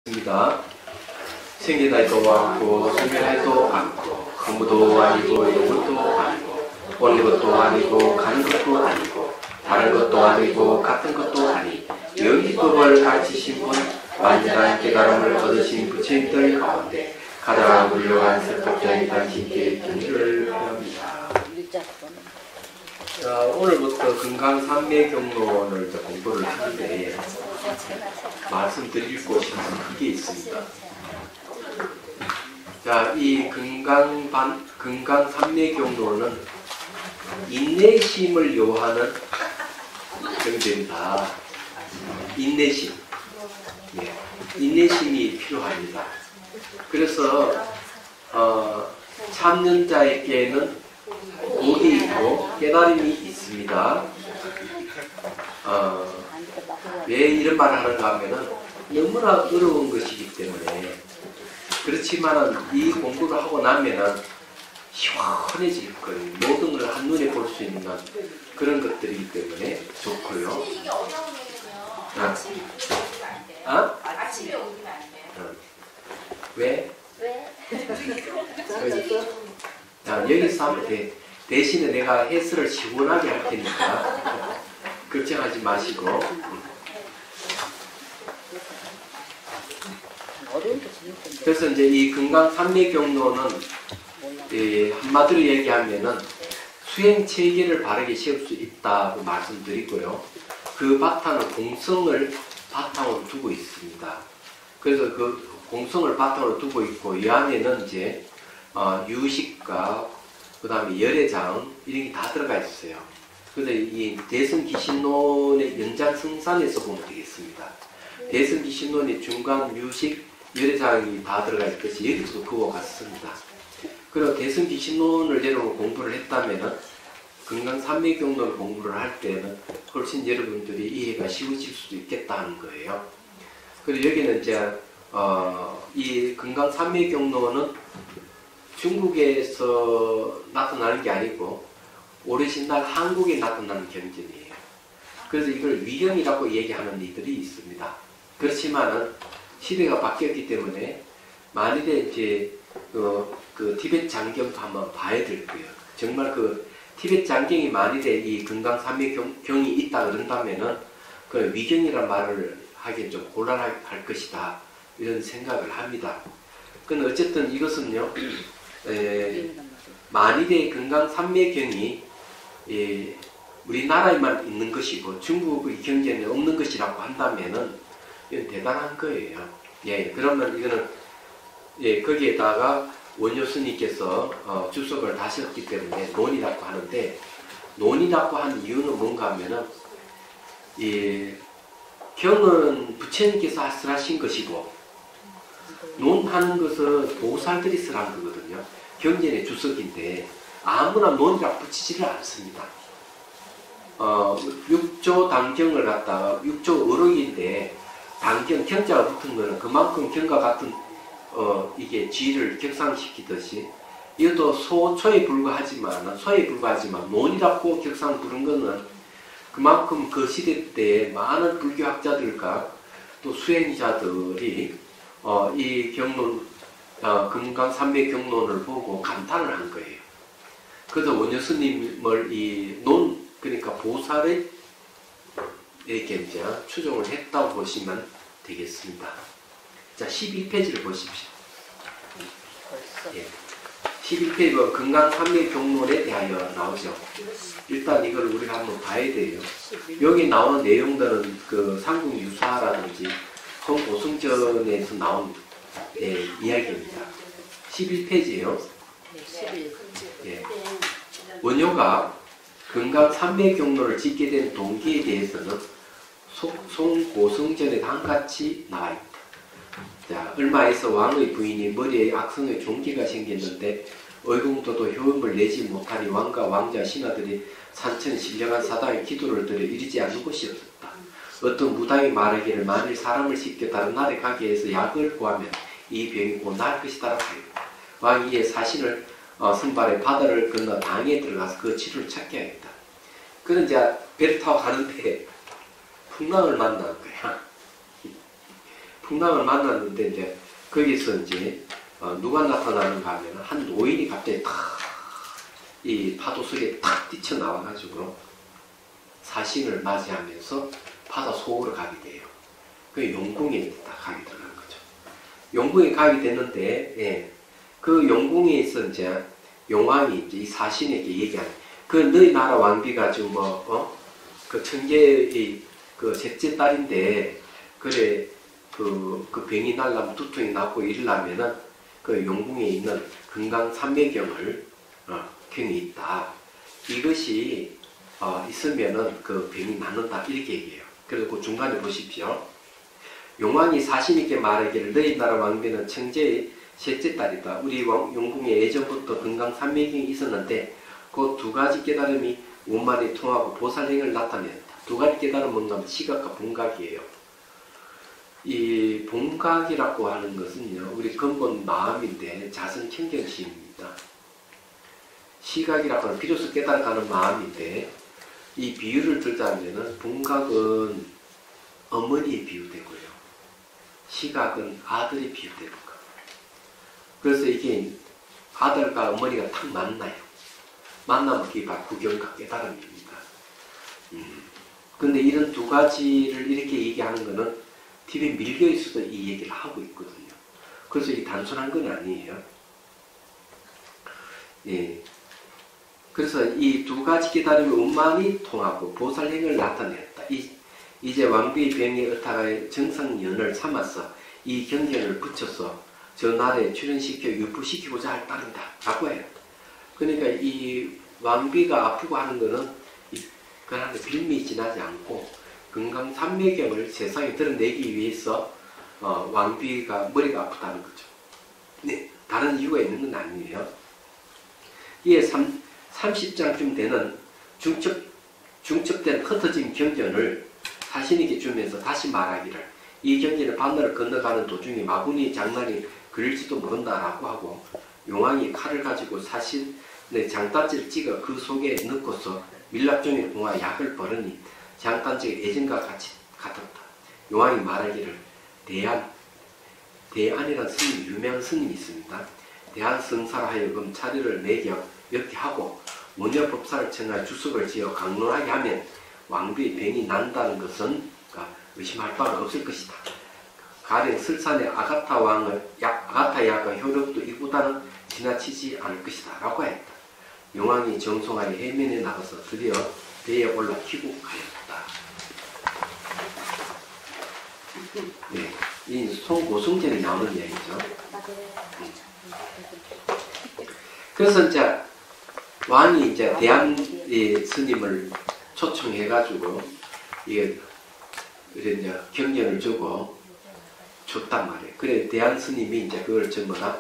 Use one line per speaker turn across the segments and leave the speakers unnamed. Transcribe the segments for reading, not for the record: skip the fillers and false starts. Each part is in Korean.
입니다. 생기다이도 않고 소멸해도 않고 근무도 아니고 영문도 아니고 오는 것도 아니고 가는 것도 아니고 다른 것도 아니고 같은 것도 아니 영기법을 가르치신 분 완전한 깨달음을 얻으신 부처님들 가운데 가장 훌륭한 설법자인 당신께 경의를 표합니다. 자, 오늘부터 금강산매경론을 공부를 하는데 말씀드릴 곳이 크게 있습니다. 자, 이 금강산매경론은 인내심을 요하는 경전이다. 인내심. 네, 인내심이 필요합니다. 그래서 참는 자에게는 복이 있고 깨달음이 있습니다. 왜 이런 말을 하는가 하면은 너무나 어려운 것이기 때문에. 그렇지만은 이 공부를 하고 나면은 시원해질 거예요. 모든 걸 한눈에 볼 수 있는 그런 것들이기 때문에 좋고요.
이게 어려우면요. 아침에 옮기면 안 돼요.
왜?
왜?
자, 여기서 하면 대신에 내가 해설을 시원하게 할 테니까 걱정하지 마시고. 그래서 이제 이 금강산매경론은 한마디로 얘기하면은 수행 체계를 바르게 세울 수 있다고 말씀드리고요. 그 바탕은 공성을 바탕으로 두고 있습니다. 그래서 그 공성을 바탕으로 두고 있고 이 안에는 이제 유식과 그 다음에 열애장 이런 게 다 들어가 있어요. 그래서 이 대승기신론의 연장성산에서 보면 되겠습니다. 대승기신론의 중간 유식 열애장이 다 들어가 있듯이 여기서도 그와 같습니다. 그리고 대승기신론을 여러분 공부를 했다면은 금강산매경론 공부를 할 때는 훨씬 여러분들이 이해가 쉬워질 수도 있겠다는 거예요. 그리고 여기는 이제 이 금강산매경론은 중국에서 나타나는 게 아니고 오래신날 한국에 나타나는 경전이에요. 그래서 이걸 위경이라고 얘기하는 이들이 있습니다. 그렇지만은 시대가 바뀌었기 때문에 만일에 이제 그 티베트 장경도 한번 봐야 될 거예요. 정말 그 티베트 장경이 만일에 이 금강산매경이 있다 그런다면은 그 위경이란 말을 하기엔 좀 곤란할 것이다 이런 생각을 합니다. 근데 어쨌든 이것은요. 만일에 금강산매경이 우리나라에만 있는 것이고 중국의 경전에 없는 것이라고 한다면은 이건 대단한 거예요. 예, 그러면 이거는 거기에다가 원효 스님께서 주석을 다셨기 때문에 논이라고 하는데 논이라고 한 이유는 뭔가 하면은 경은 부처님께서 쓰라신 것이고 논하는 것은 보살들이 쓰란 거거든요. 경전의 주석인데 아무나 논이라 붙이지를 않습니다. 6조 당경을 갖다가 6조 어록인데 당경 경자가 붙은 거는 그만큼 경과 같은 이게 지를 격상시키듯이 이것도 소에 불과하지만 논이라고 격상 부른 거는 그만큼 그 시대 때에 많은 불교학자들과 또 수행자들이 이 경론 금강산매경론을 보고 감탄을 한 거예요. 그래서 원효 스님을 이 논 그러니까 보살의 이렇게 이제 추종을 했다고 보시면 되겠습니다. 자, 12페이지를 보십시오. 예. 12페이지가 금강산매경론에 대하여 나오죠. 일단 이걸 우리가 한번 봐야 돼요. 여기 나오는 내용들은 그 삼국유사라든지 성고승전에서 나온 이야기입니다. 11페이지예요. 예. 원효가 금강산매경론을 짓게 된 동기에 대해서는 송고승전에 다음같이 나와 있다. 자, 얼마 있어 왕의 부인이 머리에 악성의 종기가 생겼는데 의궁도도 효험을 내지 못하니 왕과 왕자 신하들이 산천에 신령한 사당에 기도를 드려 이르지 않는 곳이 없었다. 어떤 무당이 말하기를 만일 사람을 씻겨 다른 나라에 가게 해서 약을 구하면 이 병이 곧 나을 것이다라고 합니다. 왕이 이에 사신을 선발해 바다를 건너 당에 들어가서 그 치료를 찾게 하겠다. 그는 이제 배를 타고 가는데 풍랑을 만난 거야. 풍랑을 만났는데 이제 거기서 이제 누가 나타나는가 하면 한 노인이 갑자기 탁 이 파도 속에 탁 뛰쳐나와가지고 사신을 맞이하면서 바다 속으로 가게 돼요. 그 용궁에 딱 가게 되는 거죠. 용궁에 가게 됐는데, 예, 그 용궁에서 이제 용왕이 이제 이 사신에게 얘기하는, 그 너희 나라 왕비가 지금 그 청계의 그 셋째 딸인데, 그래, 그 병이 날라면 두통이 낫고 이러려면은 그 용궁에 있는 금강산매경을 경이 있다. 이것이 있으면은 그 병이 낫는다. 이렇게 얘기해요. 그래서 그 중간에 보십시오. 용왕이 사신에게 말하기를 너희 나라 왕비는 청제의 셋째 딸이다. 우리 용궁에 예전부터 금강산매경이 있었는데 그 두 가지 깨달음이 원만히 통하고 보살행을 나타낸다. 두 가지 깨달음은 뭔가 시각과 본각이에요. 이 본각이라고 하는 것은요, 우리 근본 마음인데 자선 청경심입니다. 시각이라고 하는 비로소 깨달아가는 마음인데, 이 비유를 들자면은 본각은 어머니의 비유되고요, 시각은 아들의 비유되는 거. 그래서 이게 아들과 어머니가 딱 만나요. 만나면 그게 바로 구경과 깨달음입니다. 근데 이런 두 가지를 이렇게 얘기하는 거는 TV에 밀려 있어도 이 얘기를 하고 있거든요. 그래서 이게 단순한 건 아니에요. 예. 그래서 이 두 가지 깨달음이 원만히 통하고 보살행을 나타냈다. 이제 왕비의 병에 의탁하여 정상연을 삼아서 이 경전을 붙여서 전날에 출연시켜 유포시키고자 할 따른다. 라고 해요. 그러니까 이 왕비가 아프고 하는 거는 그런 빌미 지나지 않고 금강산매경을 세상에 드러내기 위해서 왕비가 머리가 아프다는 거죠. 네, 다른 이유가 있는 건 아니에요. 이에 30장쯤 되는 중첩된 흩어진 경전을 사신에게 주면서 다시 말하기를 이 경전의 반대를 건너가는 도중에 마구니 장난이 그릴지도 모른다라고 하고 용왕이 칼을 가지고 사신의 장단지를 찍어 그 속에 넣고서 밀랍종에 봉하 약을 버르니 장단지가 예전과 같이 같았다. 용왕이 말하기를 대안이라는 스님, 유명한 스님이 있습니다. 대안 성사로 하여금 차례를 몇 개 하고 원효법사를 청하여 주석을 지어 강론하게 하면 왕비의 병이 난다는 것은 의심할 바가 없을 것이다. 가령 설산의 아가타 약의 효력도 이보다는 지나치지 않을 것이다. 라고 했다. 용왕이 정성하여 해면에 나가서 드디어 배에 올라 귀국하였다. 네, 이 송고승전에 나오는 얘기죠. 그래서 이제 왕이 이제 대한 스님을 초청해가지고 이제 경전을 주고 줬단 말이에요. 그래 대한 스님이 이제 그걸 전부 다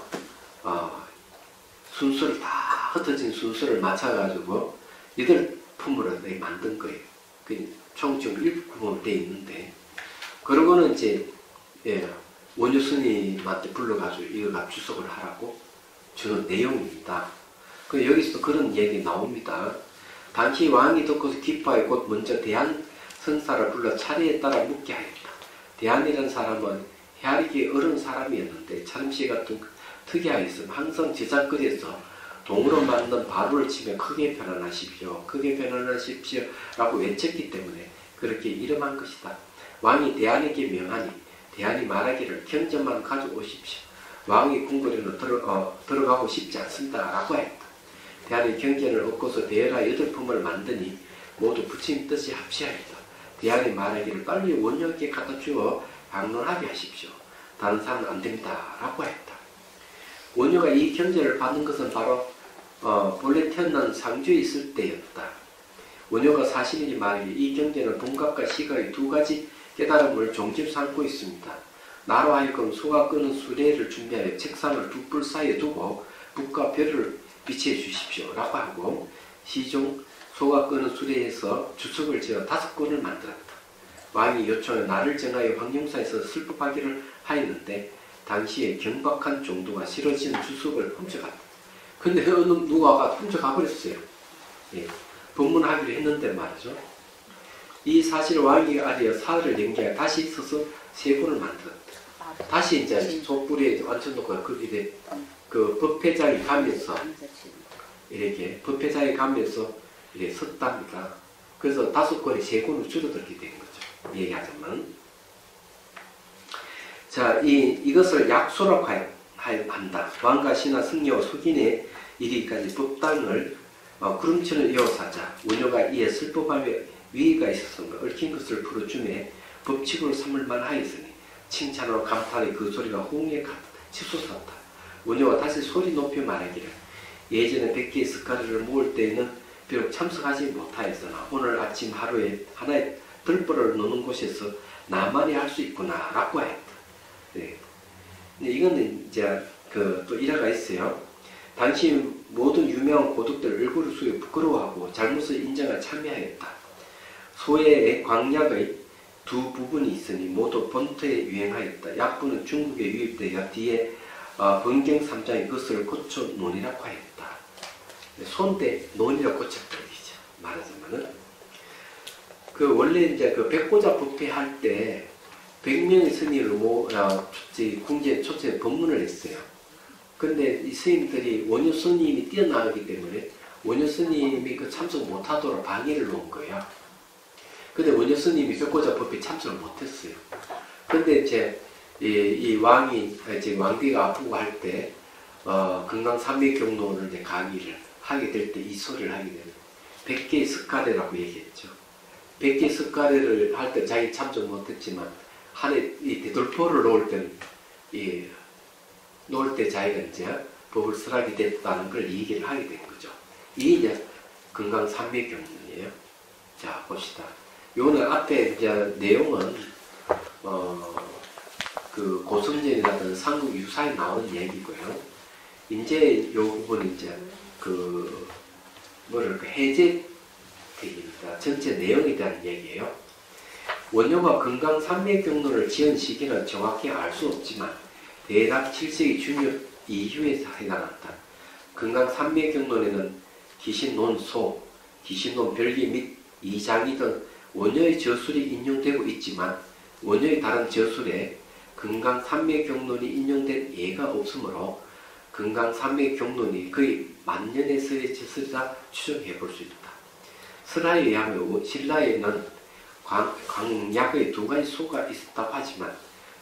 순서를 다 흩어진 순서를 맞춰가지고 이들 품으로 만든 거예요. 총 지금 7구멍 돼 있는데 그러고는 이제 원효 스님한테 불러가지고 이거가 주석을 하라고 주는 내용입니다. 여기서도 그런 얘기 나옵니다. 당시 왕이 듣고서 기뻐하여 곧 먼저 대한 선사를 불러 차례에 따라 묻게 하였다. 대한이라는 사람은 헤아리기 어려운 사람이었는데 참씨가 특이하였음 항상 제작거리에서 동으로 만든 바루를 치며 크게 변환하십시오. 크게 변환하십시오. 라고 외쳤기 때문에 그렇게 이름한 것이다. 왕이 대한에게 명하니 대한이 말하기를 경전만 가져오십시오. 왕이 궁궐에는 들어가고 싶지 않습니다. 라고 했다. 대한이 경전을 얻고서 대여라 8품을 만드니 모두 부처님 뜻이 합시하였다. 대한이 말하기를 빨리 원효께 갖다 주어 방론하게 하십시오. 다른 사람은 안 됩니다. 라고 했다. 원효가 이 경전을 받는 것은 바로 본래 태어난 상주에 있을 때였다. 원효가 사실인지 말이기에 이 경전은 본각과 시각의 두 가지 깨달음을 종집 삼고 있습니다. 나로 하여금 소가 끄는 수레를 준비하여 책상을 두 뿔 사이에 두고 북과 별을 비치해 주십시오. 라고 하고 시종 소가 끄는 수레에서 주석을 지어 5권을 만들었다. 왕이 요청해 나를 정하여 황룡사에서 슬프하기를 하였는데 당시에 경박한 정도가 싫어지는 주석을 훔쳐갔다. 근데 누가 훔쳐가버렸어요. 예, 법문하기로 했는데 말이죠. 이 사실을 왕이 알려 사흘을 연기하여 다시 서서 3권을 만들었다. 다시 이제 소뿌리에 완전 놓고 거기에 그 법회장이 가면서 이렇게 법회장에 가면서 이렇게 섰답니다. 그래서 5권이 3권으로 줄어들게 된 거죠. 얘기하자면. 자, 이것을 약소라고 한다. 왕과 신하 승려와 숙인의 이르기까지 법당을 구름천을 이어사자. 원효가 이에 슬퍼하며 위기가 있었으므로 얽힌 것을 풀어주매 법칙으로 삼을 만하였으니 칭찬으로 감탄의 그 소리가 호응에 치솟았다. 원효가 다시 소리 높여 말하기를 예전에 100개의 스카르를 모을 때에는 비록 참석하지 못하였으나 오늘 아침 하루에 하나의 들보를 놓는 곳에서 나만이 할 수 있구나 라고 했다. 네. 근데 이거는 이제 또 일화가 있어요. 당시 모든 유명한 고독들 얼굴을 숙여 부끄러워하고 잘못을 인정하 참여하였다. 소의 광약의 두 부분이 있으니 모두 본토에 유행하였다. 약부는 중국에 유입되어 뒤에 번경 3장에 그것을 고쳐 논이라고 하였다. 손대 논이라고 고쳐버리죠. 말하자면은 원래 이제 백고자 법회 할 때 100명의 스님을 궁지에 초청해 법문을 했어요. 근데 이 스님들이 원효 스님이 뛰어나가기 때문에 원효 스님이 참석 못하도록 방해를 놓은 거예요. 근데 원효 스님이 백고자 법회에 참석을 못했어요. 근데 이제 이 왕이 이제 왕비가 아프고 할 때 금강 삼昧경로를 이제 강의를 하게 될 때 이 소리를 하게 되면 100개의 스카레라고 얘기했죠. 100개의 스카레를 할 때 자기 참석 못했지만 한해 이 대돌포를 놓을 때는 놓을 때 자기가 이제 법을 설하게 됐다는 걸 얘기를 하게 된 거죠. 이게 이제 금강 삼昧경론이에요. 자, 봅시다. 요거는 앞에 이제 내용은 그 고성전이라든 삼국 유사에 나오는 얘기고요. 이제 요 부분은 이제 해제책입니다. 전체 내용에 대한 얘기예요. 원효가 금강 삼昧경로를 지은 시기는 정확히 알 수 없지만 대략 7세기 중엽 이후에 해당한다. 금강 삼昧경로에는 기신논소, 기신논 별기 및 이장이 등 원효의 저술이 인용되고 있지만 원효의 다른 저술에 금강 삼昧경론이 인용된 예가 없으므로 금강 삼昧경론이 거의 만년에서의 저술이라 추정해 볼 수 있다. 설화에 의하면 신라에는 광약의 2가지 소가 있었다고 하지만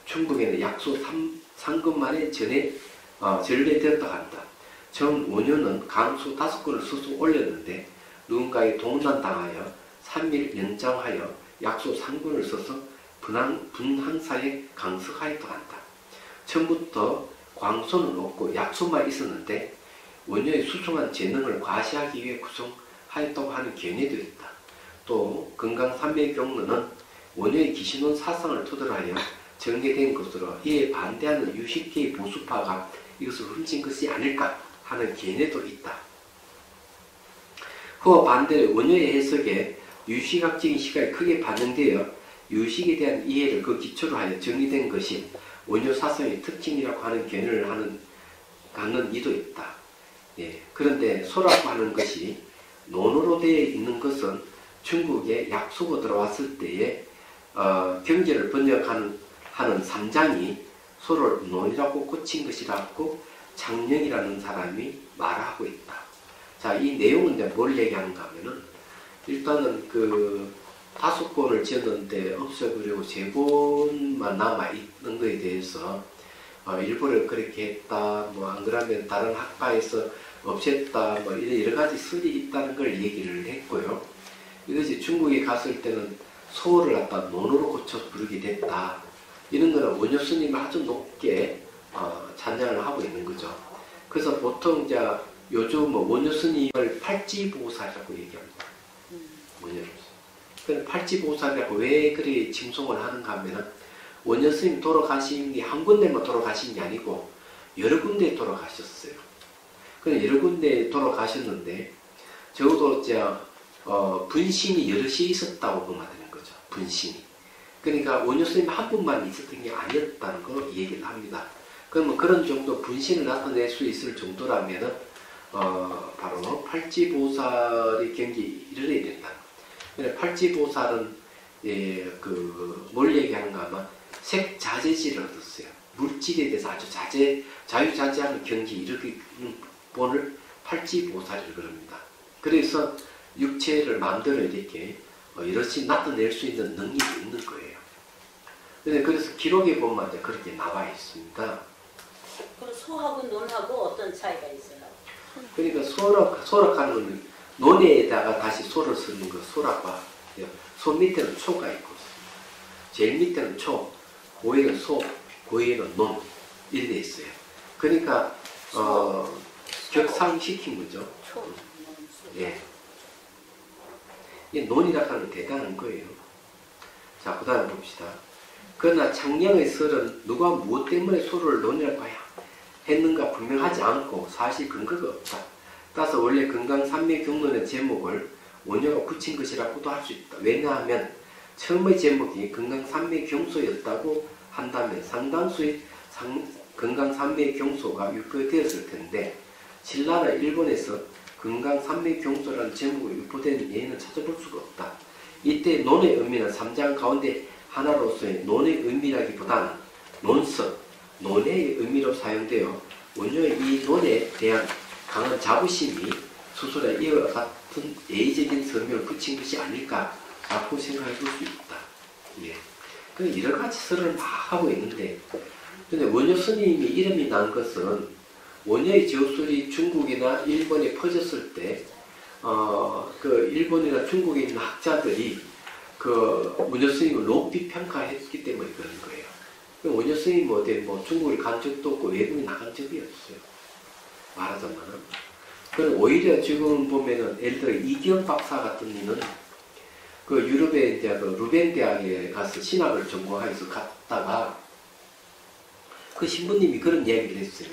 중국에는 약소 3근만에 전래되었다고 한다. 정 원효는 강수 5건을 스스로 올렸는데 누군가에 동난당하여 3일 연장하여 약소 3건을 써서 분항사에 강석하였다고 한다. 처음부터 광소는 없고 약소만 있었는데 원효의 수중한 재능을 과시하기 위해 구성하였다고 하는 견해도 있다. 또 금강 삼昧경로는 원효의 기신론 사상을 토대로 하여 전개된 것으로 이에 반대하는 유식계의 보수파가 이것을 훔친 것이 아닐까 하는 견해도 있다. 그와 반대로 원효의 해석에 유식학적인 시각이 크게 반영되어 유식에 대한 이해를 그 기초로 하여 정리된 것이 원효 사상의 특징이라고 하는 견해를 갖는 이도 있다. 예, 그런데 소라고 하는 것이 논어로 되어 있는 것은 중국에 약소가 들어왔을 때에 경제를 번역하는 3장이 소를 논이라고 고친 것이라고 장령이라는 사람이 말하고 있다. 자, 이 내용은 이제 뭘 얘기하는가 하면은 일단은 5권을 지었는데 없애버리고 3권만 남아있는 것에 대해서 일부러 그렇게 했다, 안 그러면 다른 학파에서 없앴다, 이런 여러 가지 설이 있다는 걸 얘기를 했고요. 이것이 중국에 갔을 때는 소를 갖다 논으로 고쳐 부르게 됐다. 이런 거는 원효 스님을 아주 높게 찬양을 하고 있는 거죠. 그래서 보통 이제 요즘 원효 스님을 팔찌보살이라고 얘기합니다. 원효 스님. 팔찌보살이라고 왜 그리 칭송을 하는가 하면은 원효 스님 돌아가신 게 한 군데만 돌아가신 게 아니고 여러 군데에 돌아가셨어요. 그냥 여러 군데에 돌아가셨는데 적어도 이제 분신이 여럿이 있었다고 보면 되는 거죠. 분신이. 그러니까 원효 스님 한 분만 있었던 게 아니었다는 걸 얘기를 합니다. 그러면 그런 정도 분신을 나타낼 수 있을 정도라면은 바로 팔찌보살의 경지에 이르러야 된다. 팔찌보살은 뭘 얘기하는가 하면 색자재질을 얻었어요. 물질에 대해서 아주 자유자재하는 경지 이렇게 본을 팔찌보살이라고 그럽니다. 그래서 육체를 마음대로 이렇게 여럿이 나타낼 수 있는 능력이 있는 거예요. 그래서 기록에 보면 이제 그렇게 나와 있습니다.
그럼 소하고 논하고 어떤 차이가 있어요?
그러니까 소락하는 건 논에다가 다시 소를 쓰는 거 소락과 소 밑에는 초가 있고 제일 밑에는 초, 고에는 소, 고에는 논 이렇게 있어요. 그러니까 격상시킨 거죠. 예. 이 논이라고 하는 건 대단한 거예요. 자, 그 다음에 봅시다. 그러나 창량의 설은 누가 무엇 때문에 소를 논이라고 했는가 분명하지 않고 사실 근거가 없다. 따라서 원래 건강산맥경론의 제목을 원효가 붙인 것이라고도 할 수 있다. 왜냐하면 처음의 제목이 건강산맥경소였다고 한다면 상당수의 건강산맥경소가 유포되었을 텐데 신라나 일본에서 건강산맥경소라는 제목으로 유포된 예는 찾아볼 수가 없다. 이때 논의 의미는 3장 가운데 하나로서의 논의 의미라기보다는 논석, 논의 의미로 사용되어 원효의 이 논에 대한 강한 자부심이 수술에 이와 같은 예의적인 설명을 붙인 것이 아닐까라고 생각해 볼 수 있다. 예. 여러 가지 설을 막 하고 있는데, 근데 원효 스님이 이름이 난 것은 원효의 저술이 중국이나 일본에 퍼졌을 때, 그 일본이나 중국에 있는 학자들이 그 원효 스님을 높이 평가했기 때문에 그런 거예요. 원효 스님은 어디 뭐 중국을 간 적도 없고 외국에 나간 적이 없어요. 말하자면은. 그럼 오히려 지금 보면은 예를 들어 이기영 박사 같은 이는 그 유럽에 이제 그 루벤 대학에 가서 신학을 전공해서 갔다가 그 신부님이 그런 얘기를 했어요.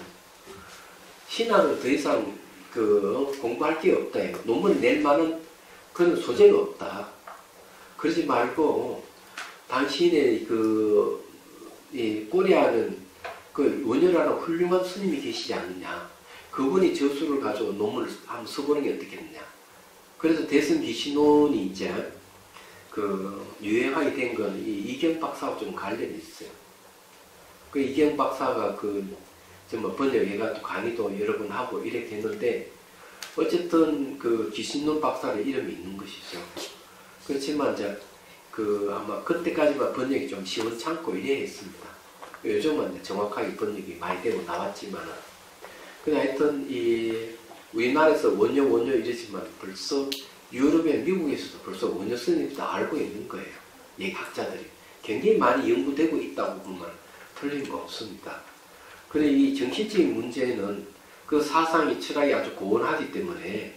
신학은 더 이상 그 공부할 게 없다. 논문 낼 만한 그런 소재가 없다. 그러지 말고 당신의 이 꼬리아는 그 원효라는 훌륭한 스님이 계시지 않느냐. 그분이 저수를 가지고 논문을 한번 써보는 게 어떻겠느냐. 그래서 대승 기신론이 이제 그 유행하게 된 건 이 이경 박사하고 좀 관련이 있어요. 그 이경 박사가 뭐 번역해가지고 강의도 여러 번 하고 이렇게 했는데 어쨌든 그 기신론 박사의 이름이 있는 것이죠. 그렇지만 이제 아마 그때까지만 번역이 좀 시원찮고 이래 했습니다. 요즘은 이제 정확하게 번역이 많이 되고 나왔지만은 그냥 하여튼 우리나라에서 원효 이러지만 벌써 유럽에 미국에서도 벌써 원효 스님도 알고 있는 거예요. 학자들이 굉장히 많이 연구되고 있다고 보면 틀린 거 없습니다. 그런데 이 정신적인 문제는 그 사상이 철학이 아주 고온하기 때문에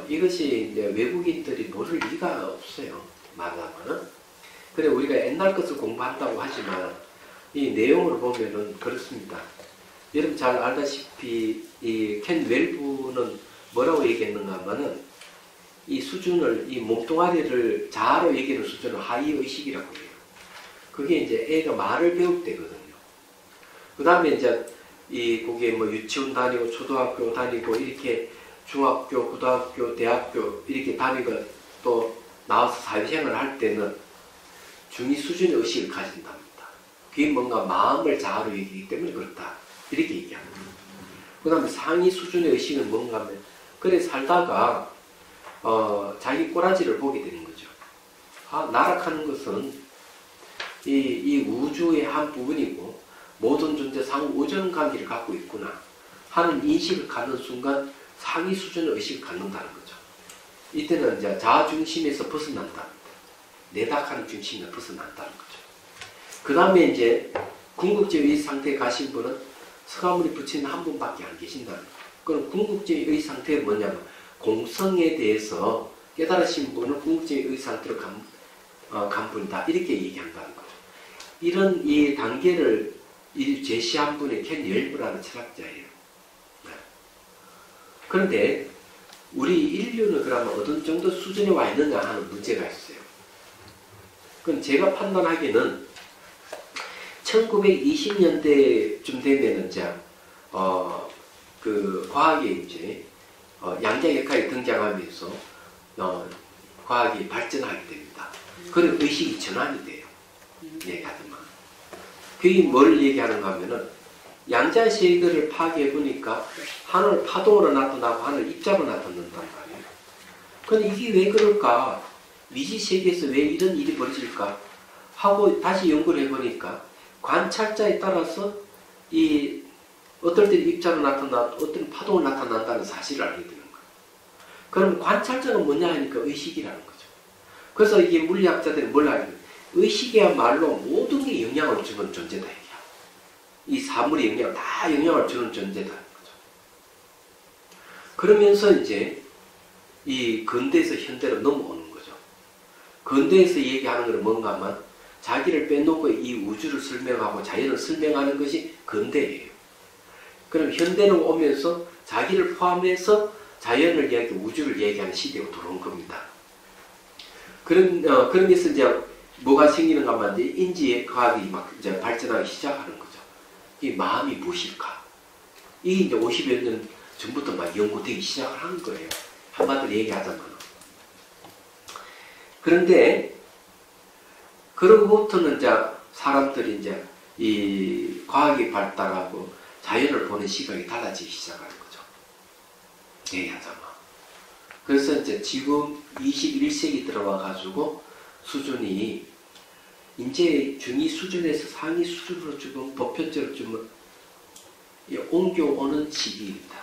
이것이 이제 외국인들이 모를 리가 없어요. 말하자면은. 그래 우리가 옛날 것을 공부한다고 하지만 이 내용을 보면은 그렇습니다. 여러분 잘 알다시피 이 켄 웰브는 뭐라고 얘기했는가 하면은 이 수준을 이 몸뚱아리를 자아로 얘기하는 수준을 하이의식이라고 해요. 그게 이제 애가 말을 배울 때거든요. 그 다음에 이제 거기에 뭐 유치원 다니고 초등학교 다니고 이렇게 중학교, 고등학교, 대학교 이렇게 다니고 또 나와서 사회생활을 할 때는 중위 수준의 의식을 가진답니다. 그게 뭔가 마음을 자아로 얘기하기 때문에 그렇다. 이렇게 얘기합니다. 그 다음에 상위 수준의 의식은 뭔가 하면 그래 살다가 자기 꼬라지를 보게 되는 거죠. 나락하는 것은 이 우주의 한 부분이고 모든 존재 상호 우정 관계를 갖고 있구나 하는 인식을 갖는 순간 상위 수준의 의식을 갖는다는 거죠. 이때는 이제 자아중심에서 벗어난답니다. 내닥하는 중심에서 벗어난다는 거죠. 그 다음에 이제 궁극적의 상태에 가신 분은 서가모니 부처님 한 분밖에 안 계신다는 거예요. 그럼 궁극적의 상태가 뭐냐면 공성에 대해서 깨달으신 분은 궁극적의 상태로 간 분이다. 이렇게 얘기한다는 거죠. 이런 이 단계를 제시한 분이 켄 웰브라는 철학자예요. 네. 그런데 우리 인류는 그러면 어떤 정도 수준에 와 있느냐 하는 문제가 있어요. 그럼 제가 판단하기에는 1920년대쯤 되면은 이제 그 과학이 이제 양자역학이 등장하면서 과학이 발전하게 됩니다. 그리고 의식이 전환이 돼요. 얘기하더만. 그게 뭘 얘기하는가 하면은 양자 세계를 파괴해 보니까 하늘 파동으로 나타나고 하늘 입자로 나타난단 말이에요. 근데 이게 왜 그럴까? 미지 세계에서 왜 이런 일이 벌어질까? 하고 다시 연구를 해보니까 관찰자에 따라서 이 어떨 때는 입자로 나타나 어떨 때는 파동으로 나타난다는 사실을 알게 되는 거예요. 그럼 관찰자가 뭐냐 하니까 의식이라는 거죠. 그래서 이게 물리학자들이 뭘 알게 의식이야말로 모든 게 영향을 주는 존재다. 이 사물의 영향, 다 영향을 주는 존재다. 그러면서 이제 이 근대에서 현대로 넘어오는 거죠. 근대에서 얘기하는 것은 뭔가 하면 자기를 빼놓고 이 우주를 설명하고 자연을 설명하는 것이 근대예요. 그럼 현대는 오면서 자기를 포함해서 자연을 이야기하고 우주를 얘기하는 시대로 들어온 겁니다. 그러면서 이제 뭐가 생기는가 하면 이제 인지과학이 막 이제 발전하기 시작하는 거죠. 이 마음이 무엇일까? 이게 이제 50여 년 전부터 막 연구되기 시작을 한 거예요. 한마디로 얘기하자면. 그런데, 그로부터는 이제 사람들이 이제 이 과학이 발달하고 자연을 보는 시각이 달라지기 시작하는 거죠. 얘기하자면. 그래서 이제 지금 21세기 들어와가지고 수준이 이제 중위 수준에서 상위 수준으로 지금 보편적으로 좀 옮겨오는 시기입니다.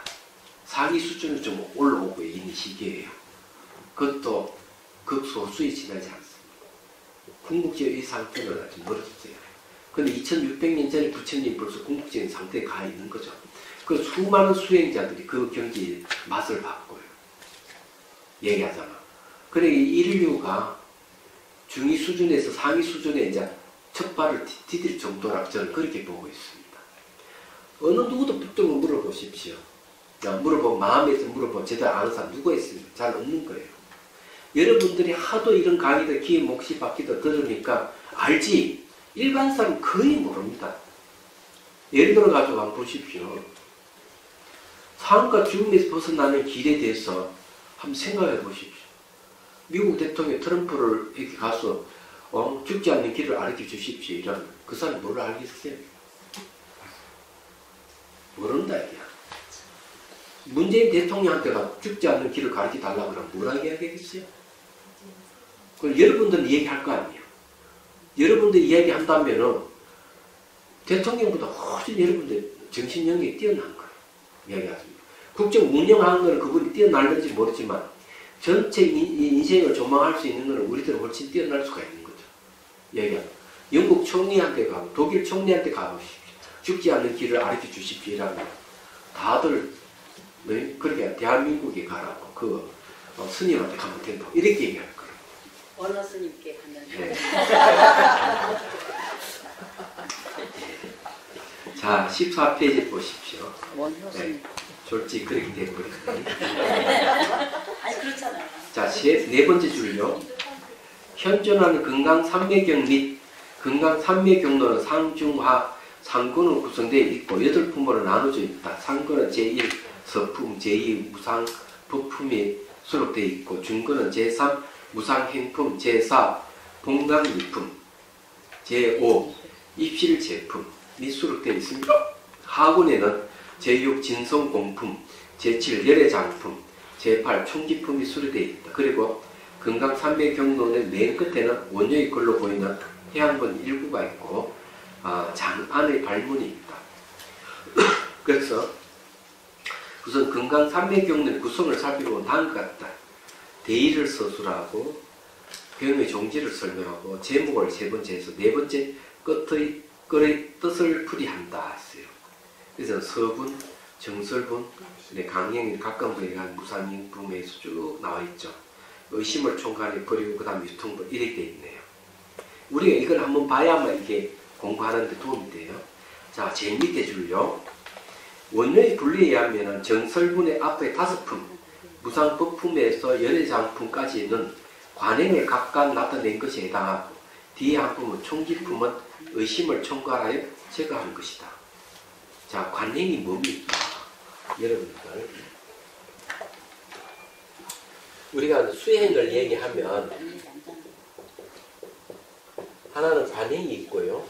상위 수준은 좀 올라오고 있는 시기예요. 그것도 극소수에 지나지 않습니다. 궁극적인 이 상태는 아직 멀었어요. 근데 2600년 전에 부처님이 벌써 궁극적인 상태에 가 있는 거죠. 그 수많은 수행자들이 그 경지의 맛을 봤고요. 얘기하자면. 그래, 인류가 중위 수준에서 상위 수준에 이제 첫 발을 디딜 정도라 저는 그렇게 보고 있습니다. 어느 누구도 붙들고 물어보십시오. 물어보면 마음에서 물어보면 제대로 아는 사람 누가 있습니까? 잘 없는 거예요. 여러분들이 하도 이런 강의들 귀에 몫이 박히다 들으니까 알지 일반 사람 거의 모릅니다. 예를 들어 가지고 한번 보십시오. 삶과 죽음에서 벗어나는 길에 대해서 한번 생각해 보십시오. 미국 대통령 트럼프를 이렇게 가서 죽지 않는 길을 알려 주십시오. 이런 그 사람이 뭘 알겠어요? 모른다 이게. 문재인 대통령한테가 죽지 않는 길을 가르쳐 달라고 그러면 뭐라고 이야기하겠어요? 그럼 여러분들은 얘기할 거 아니에요. 여러분들이 이야기한다면은 대통령보다 훨씬 여러분들 정신 영역이 뛰어난 거예요. 이야기하십니다. 국정 운영하는 거는 그분이 뛰어날는지 모르지만 전체 인생을 조망할 수 있는 거는 우리들은 훨씬 뛰어날 수가 있는 거죠. 이야기합니다. 영국 총리한테 가고 독일 총리한테 가보십시오. 죽지 않는 길을 가르쳐 주십시오. 이라면 다들 그렇게 대한민국에 가라고 그 스님한테 가면 된다고 이렇게 얘기할 거예요.
어느 스님께 갔는데.
네. 자, 14페이지 보십시오. 네. 솔직히 그렇게 돼버렸네.
아니 그렇잖아요.
자, 네 번째 줄요. 현존하는 금강산매경 및 금강산매경로는 상중하 상근으로 구성되어 있고 8품으로 나눠져 있다. 상근은 제1 서품, 제2 무상 부품이 수록되어 있고 중근은 제3 무상행품, 제4 봉강미품, 제5 입실제품 및 수록되어 있습니다. 하군에는 제6 진성공품, 제7 열애장품, 제8 총기품이 수록되어 있다. 그리고 금강산매경로는 맨 끝에는 원효의 글로 보이는 해양본 일구가 있고 장안의 발문이 있다. 그래서 우선 금강산매경로의 구성을 살펴보면 다음과 같다. 대의를 서술하고 경의 종지를 설명하고 제목을 세 번째 해서 네 번째 끝의 뜻을 풀이한다 했어요. 그래서 서분, 정설분, 강행이 가까운 분에 대한 무상인품에서 쭉 나와 있죠. 의심을 총괄해 버리고 그 다음 유통분 이렇게 되어 있네요. 우리가 이걸 한번 봐야만 이게 공부하는 데 도움이 돼요. 자, 제일 밑에 줄요. 원료의 분류에 의하면 정설분의 앞에 5품, 무상법품에서 열애장품까지는 관행을 각각 나타낸 것에 해당하고 뒤에 한 품은 총기품은 의심을 총괄하여 제거한 것이다. 자, 관행이 뭡니까? 여러분들 우리가 수행을 얘기하면 하나는 관행이 있고요.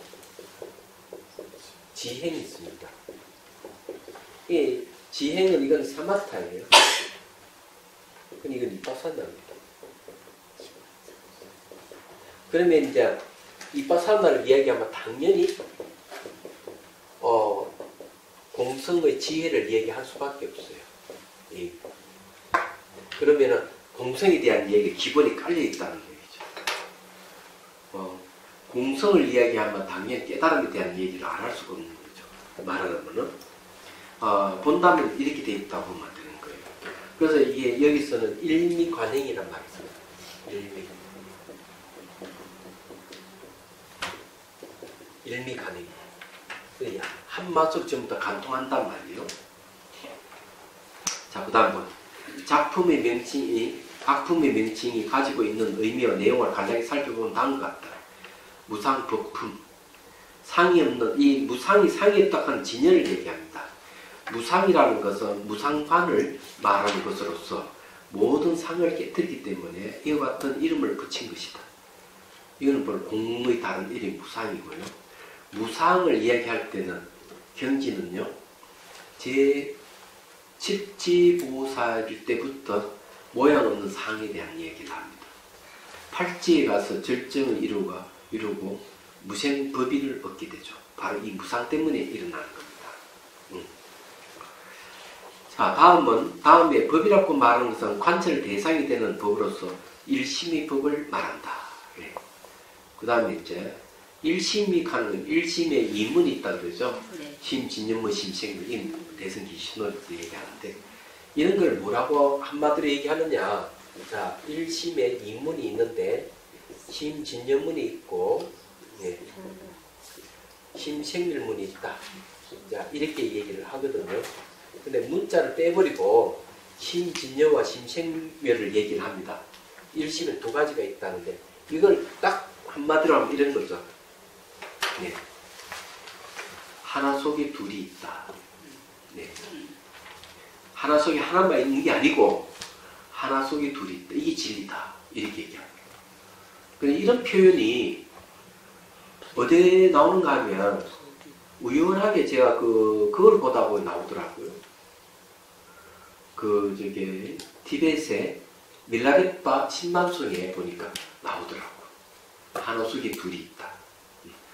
지행이 있습니다. 이 지행은 이건 사마타예요. 이건 이빠사나입니다. 그러면 이제 이빠사나를 이야기하면 당연히 공성의 지혜를 얘기할 수밖에 없어요. 예. 그러면은 공성에 대한 얘기가 기본이 깔려 있다는 얘기죠. 공성을 이야기하면 당연히 깨달음에 대한 얘기를 안 할 수가 없는 거죠. 말하자면은 본다면 이렇게 돼 있다고 보면 되는 거예요. 그래서 이게 여기서는 일미관행이란 말이 있습니다. 일미관행. 한 맛으로 전부 다 간통한단 말이에요. 자, 그 다음 작품의 명칭이 가지고 있는 의미와 내용을 간단히 살펴보면 다음과 같다. 무상, 법품. 상이 없는, 이 무상이 상이 없다 하는 진열을 얘기합니다. 무상이라는 것은 무상관을 말하는 것으로서 모든 상을 깨뜨리기 때문에 이와 같은 이름을 붙인 것이다. 이거는 공의 다른 이름이 무상이고요. 무상을 이야기할 때는 경지는요, 제7지보살일 때부터 모양 없는 상에 대한 얘기를 합니다. 팔지에 가서 절정을 이루고 무생법인을 얻게 되죠. 바로 이 무상 때문에 일어나는 겁니다. 자, 다음에 법이라고 말하는 것은 관철 대상이 되는 법으로서 일심의 법을 말한다. 네. 그 다음에 이제 일심이 가는 건 일심에 이문이 있다 그러죠.
네.
심진념무 심생물 대승기 신호를 얘기하는데 이런 걸 뭐라고 한마디로 얘기하느냐. 자, 일심에 이문이 있는데 심진념문이 있고 네. 심생밀문이 있다. 자, 이렇게 얘기를 하거든요. 근데 문자를 빼버리고 심진여와 심생멸을 얘기를 합니다. 일심은 두 가지가 있다는데 이걸 딱 한마디로 하면 이런 거죠. 네. 하나 속에 둘이 있다. 네. 하나 속에 하나만 있는 게 아니고 하나 속에 둘이 있다. 이게 진리다. 이렇게 얘기합니다. 근데 이런 표현이 어디에 나오는가 하면 우연하게 제가 그걸 보다 보니 나오더라고요. 티벳의 밀라레파 신만송에 보니까 나오더라고요. 하나 속에 둘이 있다.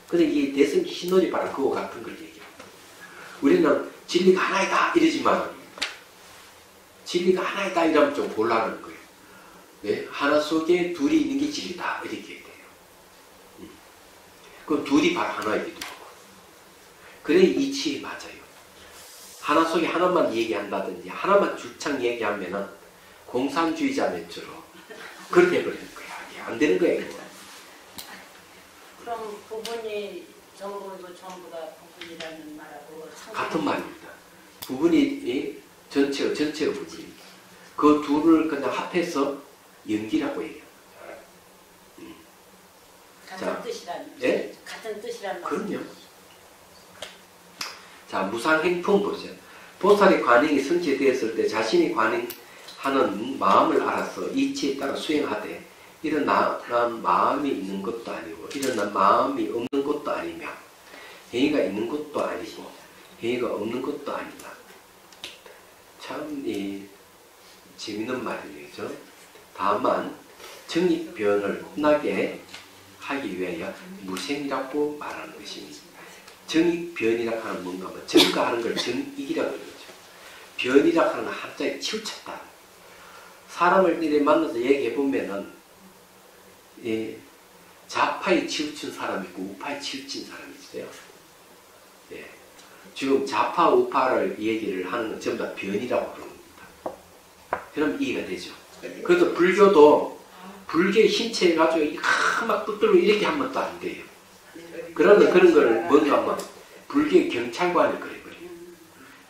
근데 이 대승기 신론이 바로 그거 같은 걸 얘기합니다. 우리는 진리가 하나이다 이러지만 진리가 하나이다 이러면 좀 곤란한 거예요. 네? 하나 속에 둘이 있는 게 진리다 이렇게 돼요. 그럼 둘이 바로 하나이기도 하고. 그래 이치에 맞아요. 하나 속에 하나만 얘기한다든지 하나만 줄창 얘기하면은 공산주의자 맥주로 그렇게 해버리는 거야. 안 되는 거예요.
그럼 부분이 전부 다 부분이라는 말하고
같은 말입니다. 부분이 전체가 부분입니다. 그 둘을 그냥 합해서 연기라고 얘기해요.
같은 뜻이라는
예?
같은 뜻이라는
그럼요. 자, 무상행품 보세요. 보살의 관행이 성취되었을 때 자신이 관행하는 마음을 알아서 이치에 따라 수행하되 일어난 마음이 있는 것도 아니고 일어난 마음이 없는 것도 아니며 행위가 있는 것도 아니고 행위가 없는 것도 아니다. 참 재밌는 말이죠. 다만 정익변을 혼나게 하기 위하여 무생이라고 말하는 것입니다. 정익변이라고 하는 뭔가 하면 정가하는 걸 정익이라고 그러죠. 변이라고 하는 건 한자에 치우쳤다. 사람을 이렇게 만나서 얘기해 보면은 좌파에 치우친 사람이 있고 우파에 치우친 사람이 있어요. 예. 지금 좌파 우파를 얘기를 하는 건 전부 다 변이라고 그럽니다. 그럼 이해가 되죠. 그래서 불교도 불교의 신체 가지고 막 붙들고 이렇게 하면 또 안 돼요. 그러면 그런 걸 뭔가 하면 불교의 경찰관을 그려버려요.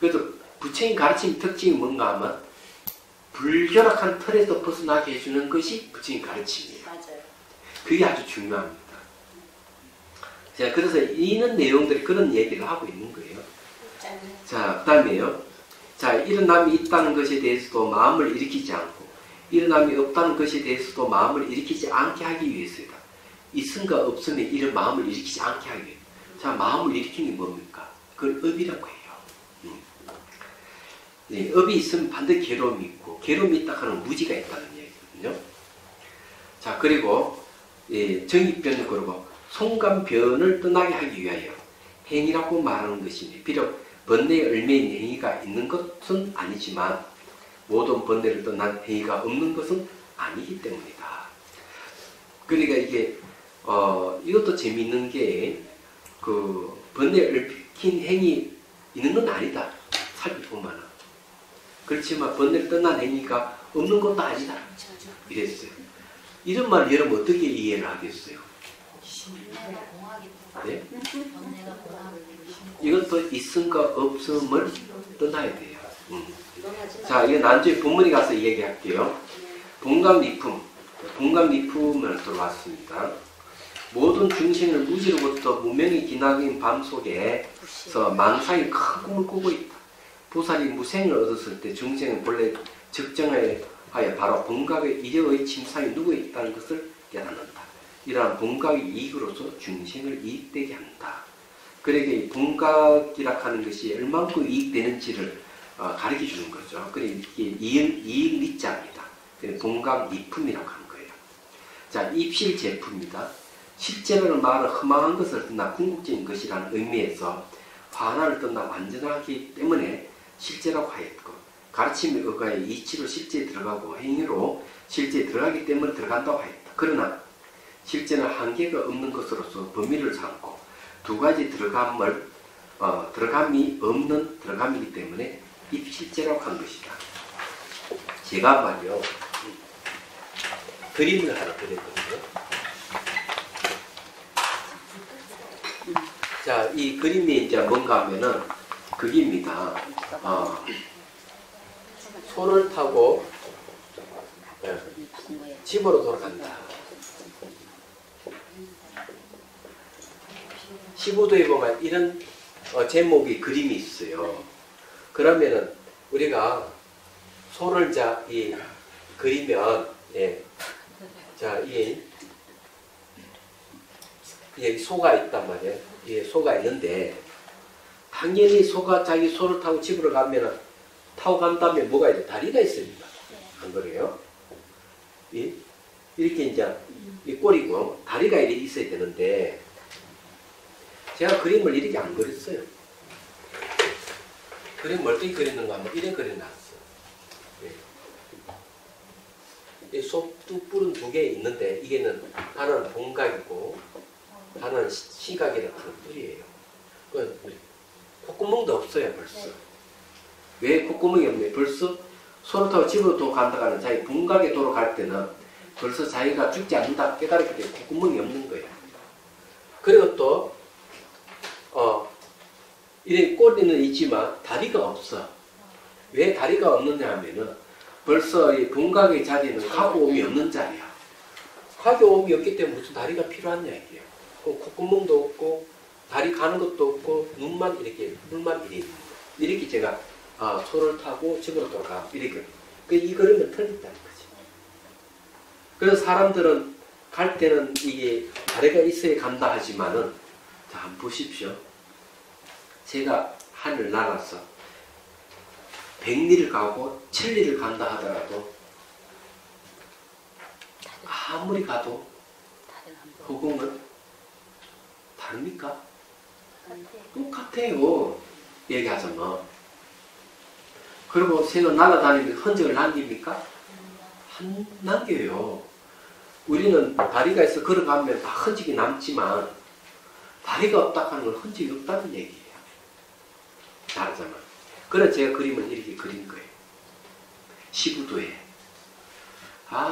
그래서 부처님 가르침 특징이 뭔가 하면 불교락한 틀에서 벗어나게 해주는 것이 부처님 가르침이에요.
맞아요.
그게 아주 중요합니다. 자, 그래서 이런 내용들이 그런 얘기를 하고 있는 거예요. 자, 그 다음에요. 자, 일어남이 있다는 것에 대해서도 마음을 일으키지 않고 일어남이 없다는 것에 대해서도 마음을 일으키지 않게 하기 위해서다. 있음과 없음에 이런 마음을 일으키지 않게 하기 위해서. 자, 마음을 일으키는 게 뭡니까? 그걸 업이라고 해요. 네, 업이 있으면 반드시 괴로움이 있고 괴로움이 있다 하는 무지가 있다는 얘기거든요. 자, 그리고 정의변을 그러고 송감변을 떠나게 하기 위하여 행위라고 말하는 것이니 비록 번뇌에 얽매인 행위가 있는 것은 아니지만 모든 번뇌를 떠난 행위가 없는 것은 아니기 때문이다. 그러니까 이게 이것도 재미있는 게 그 번뇌에 얽힌 행위 있는 건 아니다. 살펴보면 그렇지만 번뇌를 떠난 행위가 없는 것도 아니다. 이랬어요. 이런 말 여러분 어떻게 이해를 하겠어요? 네? 이것도 있음과 없음을 떠나야 돼요. 자, 이거 나중에 본문에 가서 얘기할게요. 본감리품을 들어왔습니다. 모든 중생을 무지로부터 무명이 기나긴 밤 속에서 망상이 큰 꿈을 꾸고 있다. 보살이 무생을 얻었을 때 중생은 본래 적정하여 바로 본각의 이력의 침상에 누워 있다는 것을 깨닫는다. 이러한 본각의 이익으로서 중생을 이익되게 한다. 그러니까 이 본각이라 하는 것이 얼만큼 이익되는지를 가르쳐 주는 거죠. 그러니까 이게 이익 밑자입니다. 본각 이품이라고 하는 거예요. 자, 입실 제품입니다. 실제로는 말은 허망한 것을 떠나 궁극적인 것이라는 의미에서 화나를 떠나 완전하기 때문에 실제라고 하였고, 가르침에 의하여 이치로 실제에 들어가고 행위로 실제에 들어가기 때문에 들어간다고 하였다. 그러나 실제는 한계가 없는 것으로서 범위를 삼고 두 가지 들어감이 없는 들어감이기 때문에 입실제라고 한 것이다. 제가 말이요, 그림을 하나 그렸거든요. 자, 이 그림이 이제 뭔가 하면은 그게입니다. 소를 타고 집으로 돌아간다. 15도에 보면 이런 제목의 그림이 있어요. 그러면은 우리가 소를 그리면, 자, 소가 있단 말이에요. 소가 있는데, 당연히 소가 자기 소를 타고 집으로 가면은, 타고 간 다음에 뭐가 있죠? 다리가 있습니다. 안 그래요? 이렇게 이제, 이 꼬리고, 다리가 이렇게 있어야 되는데, 제가 그림을 이렇게 안 그렸어요. 그림을 어떻게 그리는가 하면, 이렇게 그려놨어. 소 뿔은 두 개 있는데, 이게는 하나는 본각이고, 하나는 시각이라는 뿔이에요. 콧구멍도 없어요, 벌써. 왜 콧구멍이 없냐? 벌써 소를 타고 집으로 또 간다가는 자기 본각에 돌아갈 때는 벌써 자기가 죽지 않는다 깨달았기 때문에 콧구멍이 없는 거예요. 그리고 또, 이런 꼬리는 있지만 다리가 없어. 왜 다리가 없느냐 하면은 벌써 이 본각의 자리는 가고옴이 없는 자리야. 가고옴이 없기 때문에 무슨 다리가 필요한 얘기예요. 콧구멍도 없고 다리 가는 것도 없고 눈만 이렇게 물만 이렇게 제가 소를 타고 집으로 돌아가 이렇게 이 그림은 틀렸다는 거지. 그래서 사람들은 갈 때는 이게 다리가 있어야 간다 하지만은 자, 한번 보십시오. 제가 하늘 날아서 백리를 가고 천리를 간다 하더라도 아무리 가도 허공은 다릅니까? 똑같아요. 얘기하자면. 그리고 새는 날아다니는 흔적을 남깁니까? 안 남겨요. 우리는 다리가 있어 걸어가면 다 흔적이 남지만 다리가 없다 하는 건 흔적이 없다는 얘기예요. 말하자면. 그래서 제가 그림을 이렇게 그린 거예요. 15도에.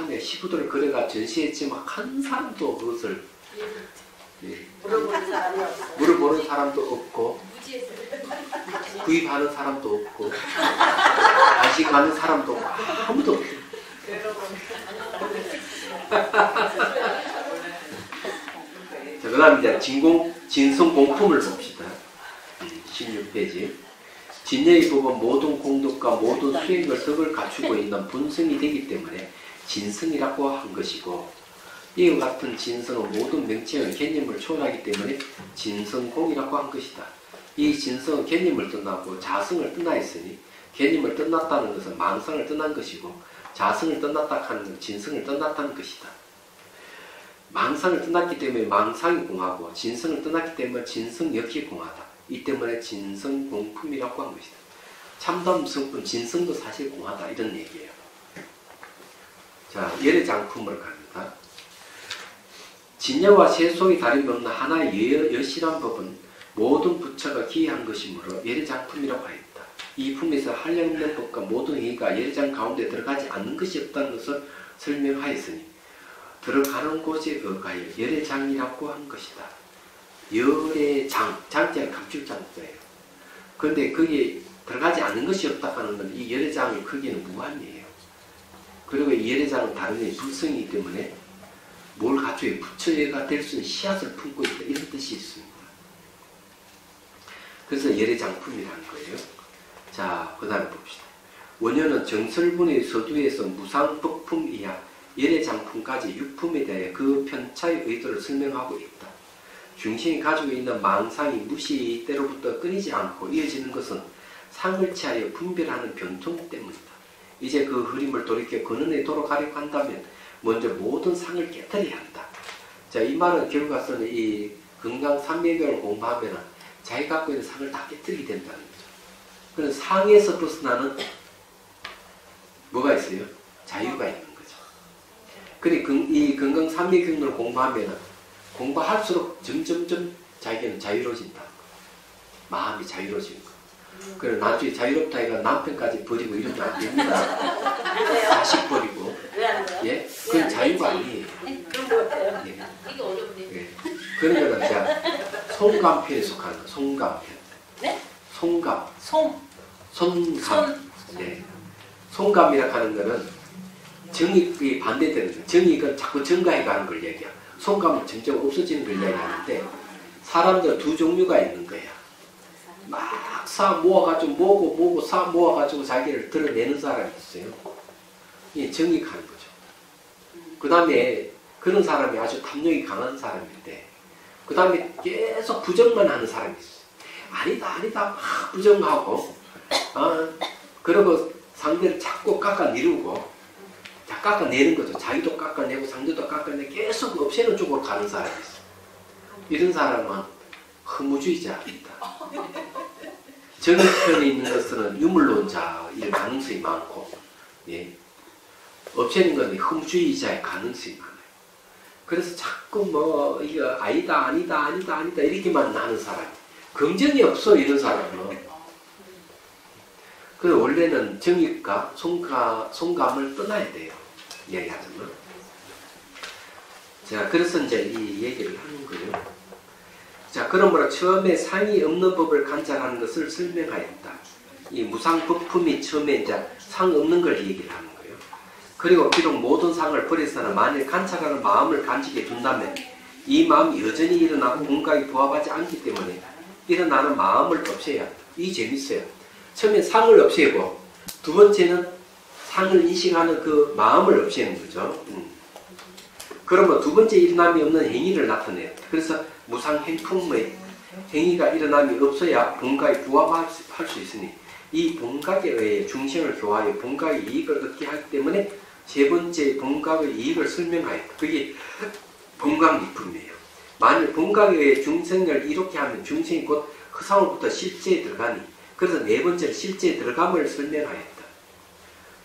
네, 15도를 그려가 전시했지만 한 사람도 그것을 물어보는 사람도 없고 구입하는 사람도 없고 다시 가는 사람도 없고 아무도 없어요. 자, 그 다음 이제 진성공품을 봅시다. 16페이지. 진여의 법은 모든 공덕과 모든 수행을 덕을 갖추고 있는 본성이 되기 때문에 진성이라고 한 것이고, 이와 같은 진성은 모든 명칭의 개념을 초월하기 때문에 진성공이라고 한 것이다. 이 진성은 개념을 떠나고 자성을 떠나 있으니 개념을 떠났다는 것은 망상을 떠난 것이고 자성을 떠났다 하는 건 진성을 떠났다는 것이다. 망상을 떠났기 때문에 망상이 공하고 진성을 떠났기 때문에 진성 역시 공하다. 이 때문에 진성 공품이라고 한 것이다. 참담 성품 진성도 사실 공하다 이런 얘기예요. 자, 열의 장품을 갑니다. 진여와 세속이 다름없는 하나의 여실한 법은 모든 부처가 기여한 것이므로 열의 장품이라고 하였다. 이 품에서 한량없는 법과 모든 행위가 열의장 가운데 들어가지 않는 것이 없다는 것을 설명하였으니 들어가는 곳에 의하여 열의장이라고 한 것이다. 열의장, 장자는 감출장자예요. 그런데 거기에 들어가지 않는 것이 없다 하는 건 이 열의장의 크기는 무한이에요. 그리고 이 열의장은 다른 불성이기 때문에 뭘 갖춰야 부처가 될 수 있는 씨앗을 품고 있다 이런 뜻이 있습니다. 그래서 열의장품이라는 거예요. 자, 그 다음에 봅시다. 원효는 정설분의 서두에서 무상법품 이하 열의장품까지 육품에 대해 그 편차의 의도를 설명하고 있다. 중심이 가지고 있는 망상이 무시 때로부터 끊이지 않고 이어지는 것은 상을 취하여 분별하는 변통 때문이다. 이제 그 흐름을 돌이켜 근원에 돌아가려고 한다면 먼저 모든 상을 깨뜨려야 한다. 자, 이 말은 결국 가서는 이 금강산맥을 공부하면 자기 갖고 있는 상을 다 깨뜨리게 된다는 거죠. 그래서 상에서 벗어나는 뭐가 있어요? 자유가 있는 거죠. 그러니까 이 금강산맥경론을 공부할수록 점점점 자기는 자유로워진다. 마음이 자유로워지는 거예요. 그래 나중에 자유롭다 해가 남편까지 버리고 이러면 안 됩니다. 자식 버리고.
왜 하는 거야?
예? 그건 자유가 아니에요.
그런 거 같아요.
예.
이게 어렵네.
예. 그런 거는 자 송감편에 속하는 거, 송감편.
네?
송감. 손감. 네. 송감이라고 하는 거는 정익이 반대되는 거예요. 정익은 자꾸 증가해 가는 걸 얘기해요. 송감은 점점 없어지는 걸 얘기하는데 사람들 두 종류가 있는 거예요. 막 사 모아가지고 모으고 사 모아가지고 자기를 드러내는 사람이 있어요. 이게 정익하는 거죠. 그 다음에 그런 사람이 아주 탐욕이 강한 사람인데 그 다음에 계속 부정만 하는 사람이 있어요. 아니다 막 부정하고 그리고 상대를 자꾸 깎아내리고 깎아내는 거죠. 자기도 깎아내고 상대도 깎아내고 계속 없애는 쪽으로 가는 사람이 있어요. 이런 사람은 허무주의자입니다. 정의편에 있는 것은 유물론자일 가능성이 많고 예. 없애는 건 허무주의자의 가능성이 많아요. 그래서 자꾸 뭐 이거 아니다 이렇게만 하는 사람 긍정이 없어 이런 사람은. 그 원래는 정익과 송감을 떠나야 돼요. 이야기하자면. 자, 그래서 이제 이 얘기를 하는 거예요. 자, 그러므로 처음에 상이 없는 법을 관찰하는 것을 설명하였다. 이 무상법품이 처음에 이제 상 없는 걸 얘기를 하는 거예요. 그리고 비록 모든 상을 버려서는 만일 관찰하는 마음을 간직해 둔다면 이 마음이 여전히 일어나고 공각이 부합하지 않기 때문에 일어나는 마음을 없애야 한다. 이 재밌어요. 처음에 상을 없애고 두 번째는 상을 인식하는 그 마음을 없애는 거죠. 그러면 두 번째 일어남이 없는 행위를 나타내요. 그래서 무상행품의 행위가 일어남이 없어야 본각이 부합할 수 있으니 이 본각에 의해 중생을 교화하여 본각의 이익을 얻게 하기 때문에 세 번째 본각의 이익을 설명하였다. 그게 본각리품이에요. 만일 본각에 의해 중생을 이롭게 하면 중생이 곧 허상으로부터 실제에 들어가니 그래서 네 번째로 실제에 들어감을 설명하였다.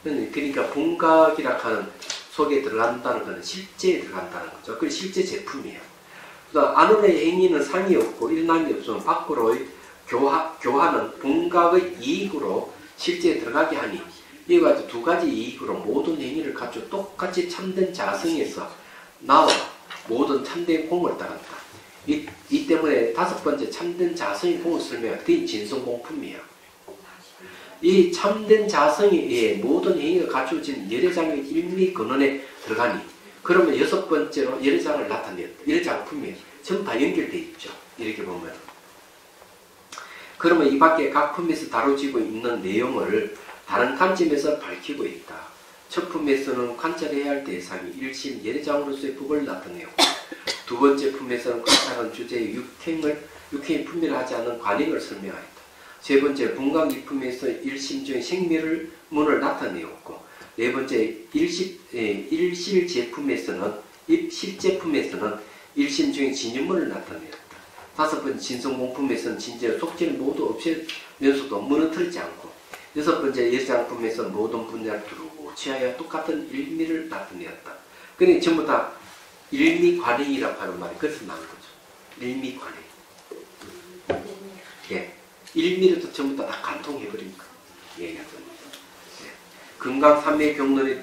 그러니까 본각이라 하는 속에 들어간다는 것은 실제에 들어간다는 거죠. 그게 실제 제품이에요. 안원의 행위는 상이 없고 일어남이 없으면 밖으로의 교화는 본각의 이익으로 실제에 들어가게 하니 이와 같이 두 가지 이익으로 모든 행위를 갖추어 똑같이 참된 자성에서 나와 모든 참된 공을 따른다. 이 때문에 다섯 번째 참된 자성의 공을 설명한 그게 진성공품이에요. 이 참된 자성에 의해 모든 행위가 갖추어진 열애장의 일미 근원에 들어가니 그러면 여섯 번째로 열애장을 나타냈다. 열애장품이에요. 전부 다 연결되어 있죠. 이렇게 보면. 그러면 이 밖에 각 품에서 다뤄지고 있는 내용을 다른 관점에서 밝히고 있다. 첫 품에서는 관찰해야 할 대상이 일심 열애장으로서의 법을 나타내고 두 번째 품에서는 관찰한 주제의 육행을 육행이 분별하지 않는 관행을 설명하였다. 세 번째, 분간기품에서 일심중의 생멸문을 나타내었고, 네 번째, 일실제품에서는 입실제품에서는 일심중의 진유문을 나타내었다. 다섯 번째, 진성공품에서는 진재의 속지를 모두 없애면서도 무너뜨리지 않고, 여섯 번째, 예장품에서는 모든 분야를 두르고 취하여 똑같은 일미를 나타내었다. 그러니 전부 다 일미관행이라고 하는 말이 그래서 나온 거죠. 일미관행. 예. 일미를 전부 다 간통해버린 거. 얘기하죠. 예. 금강산맥경론의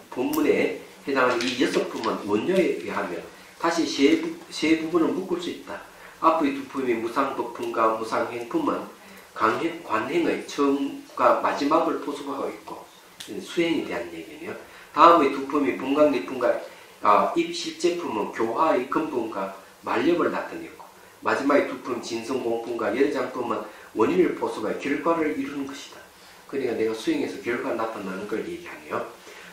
본문에 해당하는 이 여섯 품은 원료에 의하면 다시 세 부분을 묶을 수 있다. 앞의 두 품이 무상법품과 무상행품은 관행의 처음과 마지막을 포섭하고 있고 수행에 대한 얘기네요. 다음의 두 품이 분강리품과 입실제품은 교화의 근본과 만력을 나타냈고, 마지막의 두 품 진성공품과 열장품은 원인을 포섭하여 결과를 이루는 것이다. 그러니까 내가 수행해서 결과가 나타나는 걸 얘기하네요.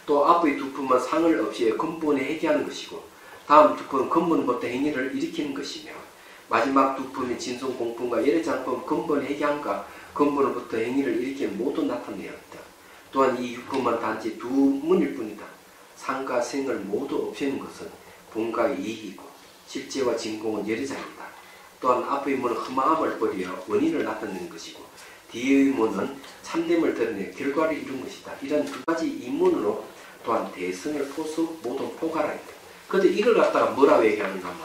또 앞의 두 품은 상을 없이 근본에 해결하는 것이고, 다음 두 품은 근본부터 행위를 일으키는 것이며, 마지막 두 품의 진성공품과 열장품은 근본의 해결함과 근본으로부터 행위를 일으키는 모두 나타내었다. 또한 이 육품은 단지 두 문일 뿐이다. 상과 생을 모두 없애는 것은 본가의 이익이고 실제와 진공은 열의장이다. 또한 앞의 문은 허망함을 버려 원인을 나타내는 것이고, 뒤의 문은 참됨을 드러내 결과를 이룬 것이다. 이런 두 가지 이문으로 또한 대승을 포수 모든 포괄하였다. 그런데 이걸 갖다가 뭐라고 얘기하는가 하면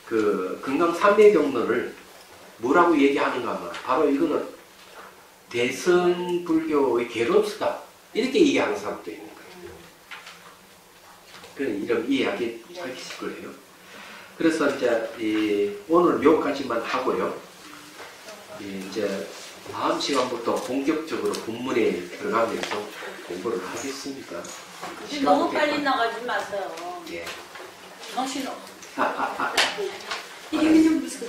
그 금강산맥경론을 뭐라고 얘기하는가 하면 바로 이거는 대승불교의 개론수다. 이렇게 이해하는 사람도 있는 거예요. 그런 이런 이해하기 하실 거예요. 그래서 이제 오늘 여기까지만 하고요. 이제 다음 시간부터 본격적으로 본문에 들어가면서 공부를 하겠습니다.
너무 빨리 나가지 마세요.
예.
정신 없어.
이게 좀 무슨?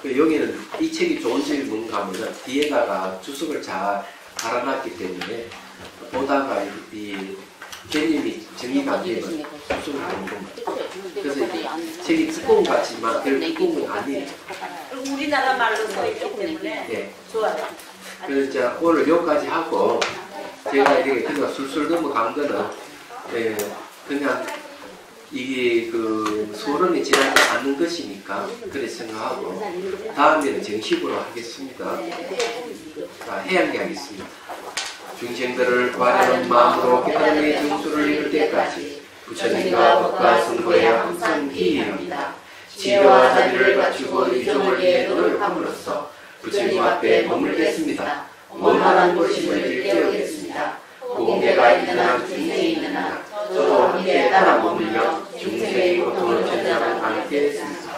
여기는 이 책이 좋은 점이 뭔가 하면 뒤에다가 주석을 잘 달아놨기 때문에 보다가 이 개념이 정리가 안 되면 주석을 안 봅니다. 그래서 책이 두꺼운 것 같지만 별 두꺼운 건 아니에요.
우리나라 말로 써있기 때문에
예.
좋아요.
그래서 이제 오늘 여기까지 하고 제가 이렇게 그냥 술술 넘어간 거는 그냥 이게 그 소론이 지나지 않는 것이니까 그렇게 생각하고 다음에는 정식으로 하겠습니다. 자, 해양기 하겠습니다. 중생들을 바라는 마음으로 깨달음의 정수를 이룰 때까지 부처님과 법과 선거에 항상 기이합니다. 지혜와 자비를 갖추고 이종을 위해 노력함으로써 부처님 앞에 머물겠습니다. 원만한 도심을 일깨우겠습니다. 공개가 있는 한 중생이 있는 한 저도 함께 따라 머물며 중생의 고통을 전하는 함께 했습니다.